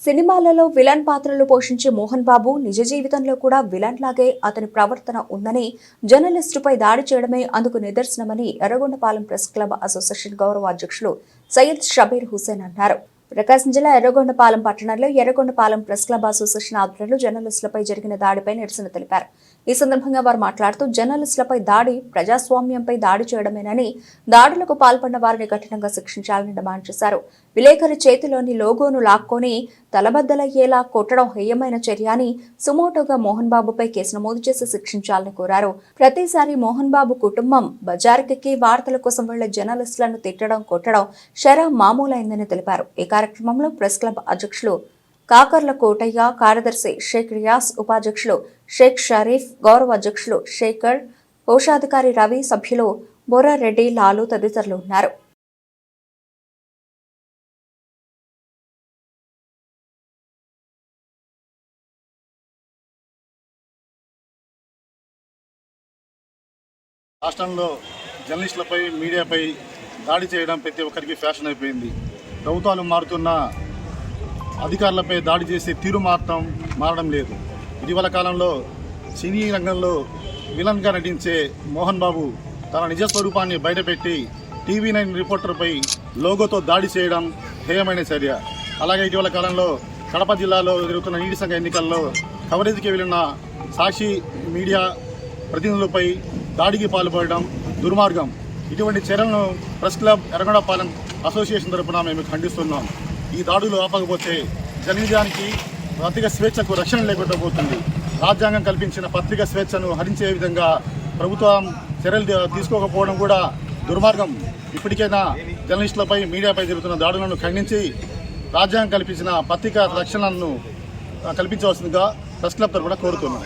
సినిమాలలో విలన్ పాత్రలు పోషించే మోహన్ బాబు నిజ జీవితంలో కూడా విలన్ లాగే అతని ప్రవర్తన ఉందని, జర్నలిస్టుపై దాడి చేయడమే అందుకు నిదర్శనమని ఎర్రగొండపాలెం ప్రెస్ క్లబ్ అసోసియేషన్ గౌరవ అధ్యక్షులు సయ్యద్ షబీర్ హుసేన్ అన్నారు. ప్రకాశం జిల్లా ఎర్రగొండపాలెం పట్టణంలో ఎర్రగొండపాలెం ప్రెస్ క్లబ్ అసోసియేషన్ ఆధ్వర్యంలో జర్నలిస్టులపై జరిగిన దాడిపై నిరసన తెలిపారు. ఈ సందర్భంగా వారు మాట్లాడుతూ, జర్నలిస్టులపై దాడి ప్రజాస్వామ్యంపై దాడి చేయడమేనని, దాడులకు పాల్పడిన వారిని కఠినంగా శిక్షించాలని డిమాండ్ చేశారు. విలేకరి చేతిలోని లోగోను లాక్కొని తలబద్దలయ్యేలా కొట్టడం హేయమైన చర్య అని, సుమోటోగా మోహన్ బాబుపై కేసు నమోదు చేసి శిక్షించాలని కోరారు. ప్రతిసారి మోహన్ బాబు కుటుంబం బజారుకెక్కి వార్తల కోసం వెళ్లే జర్నలిస్టులను తిట్టడం, కొట్టడం షరా మామూలైందని తెలిపారు. ఈ కార్యక్రమంలో ప్రెస్ క్లబ్ అధ్యక్షులు కాకర్ల కోటయ్య, కార్యదర్శి షేక్ రియాస్, ఉపాధ్యక్షులు షేక్ షరీఫ్, గౌరవ అధ్యక్షులు శేఖర్, కోశాధికారి రవి, సభ్యులు బొర్రారెడ్డి, లాలు తదితరులు ఉన్నారు. రాష్ట్రంలో జర్నలిస్టులపై, మీడియాపై దాడి చేయడం ప్రతి ఒక్కరికి ఫ్యాషన్ అయిపోయింది. ప్రభుత్వాలు మారుతున్న అధికారులపై దాడి చేసే తీరు మాత్రం మారడం లేదు. ఇటీవల కాలంలో సినీ రంగంలో విలన్గా నటించే మోహన్ బాబు తన నిజ స్వరూపాన్ని బయటపెట్టి TV9 రిపోర్టర్పై లోగోతో దాడి చేయడం హేయమైన చర్య. అలాగే ఇటీవల కాలంలో కడప జిల్లాలో జరుగుతున్న నీటి సంఘ ఎన్నికల్లో కవరేజీకి వెళ్లిన సాక్షి మీడియా ప్రతినిధులపై దాడికి పాల్పడడం దుర్మార్గం. ఇటువంటి చర్యలను ప్రెస్ క్లబ్ ఎర్రగొండపాలెం అసోసియేషన్ తరఫున మేము ఖండిస్తున్నాం. ఈ దాడులు ఆపకపోతే జర్నలిజానికి పత్రికా స్వేచ్ఛకు రక్షణ లేకుండా పోతుంది. రాజ్యాంగం కల్పించిన పత్రికా స్వేచ్ఛను హరించే విధంగా ప్రభుత్వం చర్యలు తీసుకోకపోవడం కూడా దుర్మార్గం. ఇప్పటికైనా జర్నలిస్టులపై, మీడియాపై జరుగుతున్న దాడులను ఖండించి రాజ్యాంగం కల్పించిన పత్రికా రక్షణను కల్పించవలసిందిగా ప్రెస్ క్లబ్ తరఫున కోరుతున్నాం.